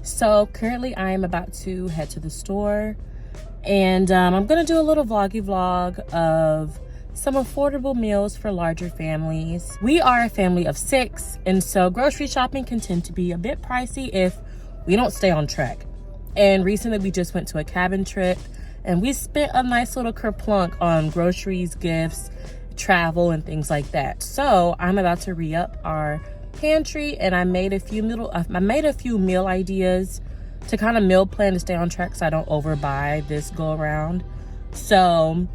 So currently I am about to head to the store, and I'm gonna do a little vloggy vlog of some affordable meals for larger families. We are a family of 6, and so grocery shopping can tend to be a bit pricey if we don't stay on track. And recently we just went to a cabin trip and we spent a nice little kerplunk on groceries, gifts, travel, and things like that. So I'm about to re-up our pantry, and I made a few meal ideas to kind of meal plan to stay on track so I don't overbuy this go around. So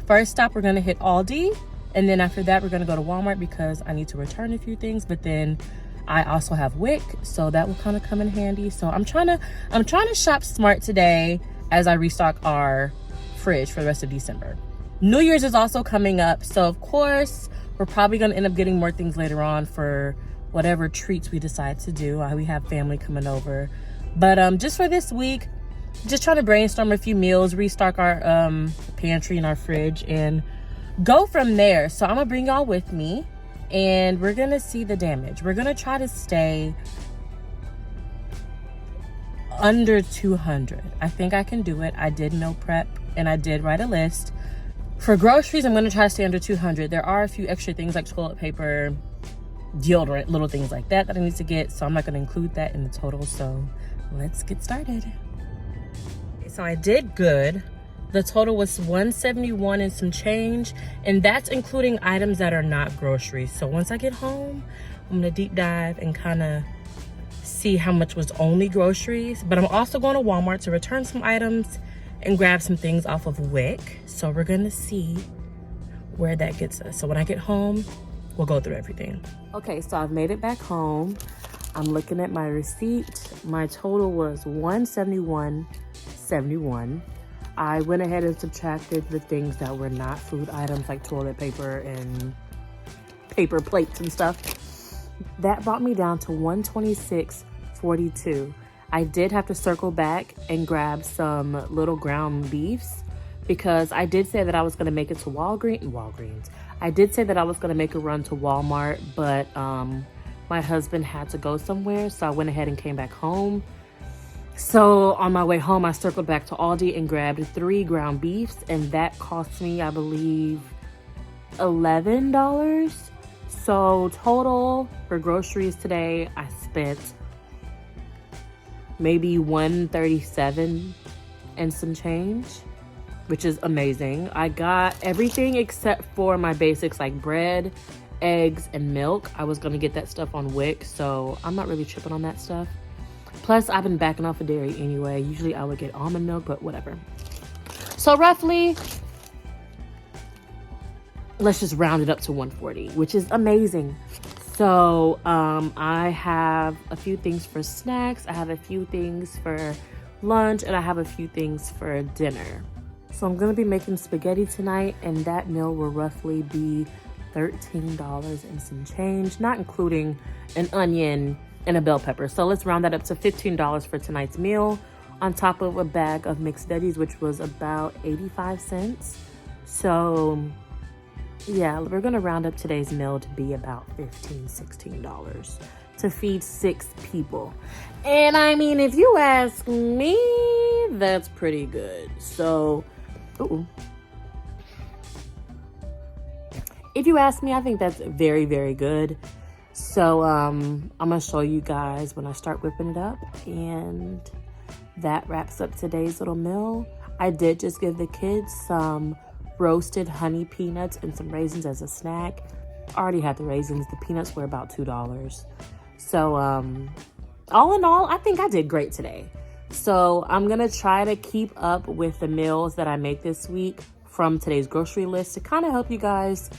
first stop, we're gonna hit Aldi, and then after that we're gonna go to Walmart because I need to return a few things, but then I also have WIC, so that will kind of come in handy. So I'm trying to shop smart today as I restock our fridge for the rest of December. New Year's is also coming up, so of course we're probably gonna end up getting more things later on for whatever treats we decide to do. We have family coming over, but just for this week, just trying to brainstorm a few meals, restock our pantry and our fridge, and go from there. So I'm gonna bring y'all with me, and we're gonna see the damage. We're gonna try to stay under 200. I think I can do it. I did meal prep and I did write a list. For groceries, I'm gonna try to stay under 200. There are a few extra things like toilet paper, deodorant, little things like that I need to get, so I'm not going to include that in the total. So let's get started. So I did good. The total was $171 and some change, and that's including items that are not groceries. So once I get home, I'm going to deep dive and kind of see how much was only groceries. But I'm also going to Walmart to return some items and grab some things off of WIC. So we're going to see where that gets us. So when I get home, we'll go through everything. Okay, so I've made it back home. I'm looking at my receipt. My total was $171.71. I went ahead and subtracted the things that were not food items like toilet paper and paper plates and stuff. That brought me down to $126.42. I did have to circle back and grab some little ground beefs because I did say that I was gonna make it to Walgreens. I did say that I was gonna make a run to Walmart, but my husband had to go somewhere, so I went ahead and came back home. So on my way home, I circled back to Aldi and grabbed 3 ground beefs, and that cost me, I believe, $11. So total for groceries today, I spent maybe $137 and some change, which is amazing. I got everything except for my basics like bread, eggs, and milk. I was gonna get that stuff on WIC, so I'm not really tripping on that stuff. Plus, I've been backing off of dairy anyway. Usually I would get almond milk, but whatever. So roughly, let's just round it up to 140, which is amazing. So I have a few things for snacks, I have a few things for lunch, and I have a few things for dinner. So I'm gonna be making spaghetti tonight, and that meal will roughly be $13 and some change, not including an onion and a bell pepper. So let's round that up to $15 for tonight's meal, on top of a bag of mixed veggies, which was about 85 cents. So yeah, we're gonna round up today's meal to be about $16 to feed 6 people. And I mean, if you ask me, that's pretty good. So, if you ask me, I think that's very, very good. So I'm gonna show you guys when I start whipping it up, and that wraps up today's little meal. I did just give the kids some roasted honey peanuts and some raisins as a snack. I already had the raisins. The peanuts were about $2. So all in all, I think I did great today. So I'm gonna try to keep up with the meals that I make this week from today's grocery list to kind of help you guys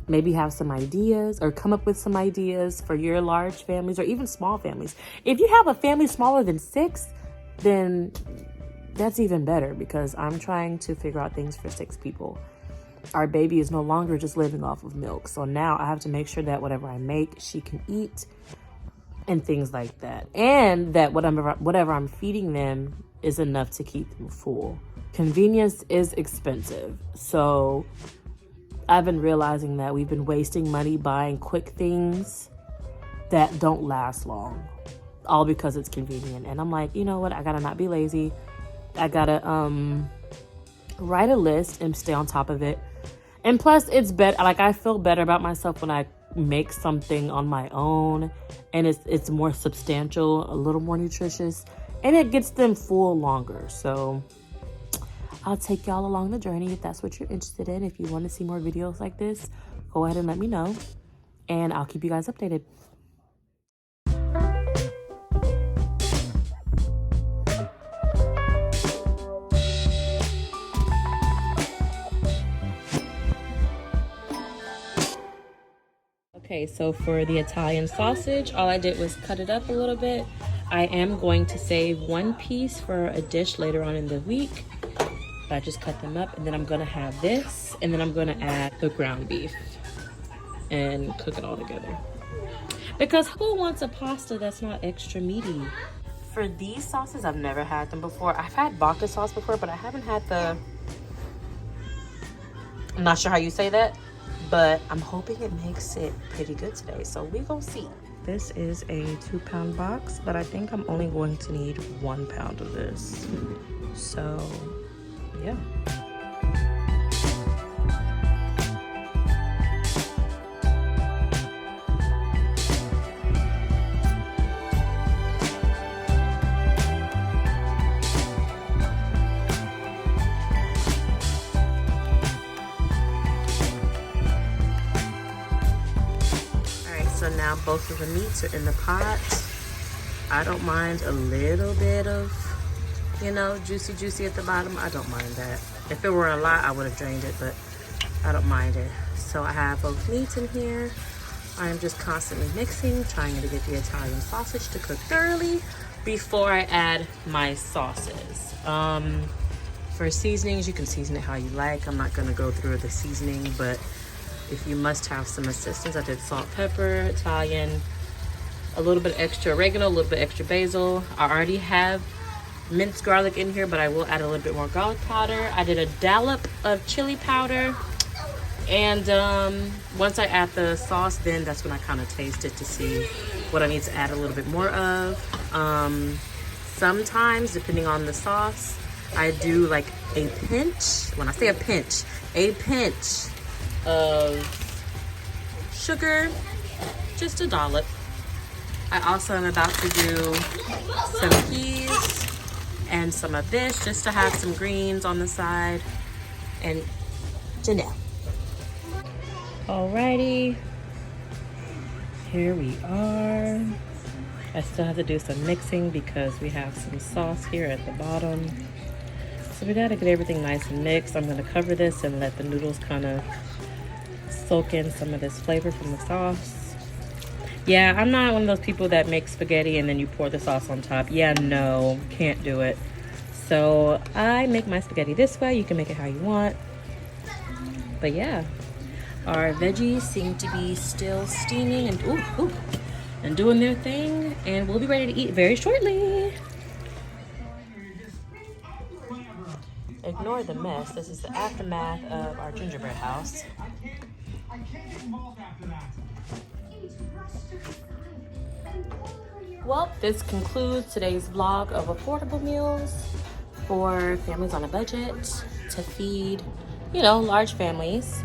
maybe have some ideas or come up with some ideas for your large families or even small families. If you have a family smaller than 6, then that's even better, because I'm trying to figure out things for 6 people. Our baby is no longer just living off of milk. So now I have to make sure that whatever I make, she can eat and things like that. And that whatever I'm feeding them is enough to keep them full. Convenience is expensive. So I've been realizing that we've been wasting money buying quick things that don't last long. all because it's convenient. And I'm like, you know what? I gotta not be lazy. I gotta write a list and stay on top of it. And plus, it's better. Like, I feel better about myself when I make something on my own, and it's more substantial, a little more nutritious, and it gets them full longer. So I'll take y'all along the journey if that's what you're interested in. If you want to see more videos like this, go ahead and let me know, and I'll keep you guys updated. Okay, so for the Italian sausage, all I did was cut it up a little bit. I am going to save one piece for a dish later on in the week. I just cut them up, and then I'm gonna have this, and then I'm gonna add the ground beef and cook it all together. Because who wants a pasta that's not extra meaty? For these sauces, I've never had them before. I've had vodka sauce before, but I haven't had the, I'm not sure how you say that, but I'm hoping it makes it pretty good today. So we gonna see. This is a 2-pound box, but I think I'm only going to need 1 pound of this. So, yeah. So now both of the meats are in the pot. I don't mind a little bit of, you know, juicy at the bottom. I don't mind that. If it were a lot, I would have drained it, but I don't mind it. So I have both meats in here. I am just constantly mixing, trying to get the Italian sausage to cook thoroughly before I add my sauces. For seasonings, you can season it how you like. I'm not gonna go through the seasoning, but if you must have some assistance, I did salt, pepper, Italian, a little bit extra oregano, a little bit extra basil. I already have minced garlic in here, but I will add a little bit more garlic powder. I did a dollop of chili powder. And once I add the sauce, then that's when I kind of taste it to see what I need to add a little bit more of. Sometimes, depending on the sauce, I do like a pinch. When I say a pinch of sugar, just a dollop. I also am about to do some peas and some of this just to have some greens on the side. And Janelle. Alrighty, here we are. I still have to do some mixing because we have some sauce here at the bottom. So we gotta get everything nice and mixed. I'm gonna cover this and let the noodles kind of soak in some of this flavor from the sauce. Yeah, I'm not one of those people that make spaghetti and then you pour the sauce on top. Yeah, no, can't do it. So I make my spaghetti this way. You can make it how you want. But yeah, our veggies seem to be still steaming and and doing their thing, and we'll be ready to eat very shortly. Ignore the mess. This is the aftermath of our gingerbread house. Well, this concludes today's vlog of affordable meals for families on a budget to feed, you know, large families.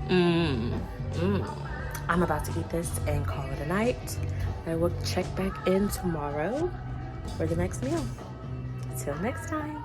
I'm about to eat this and call it a night. I will check back in tomorrow for the next meal. Till next time.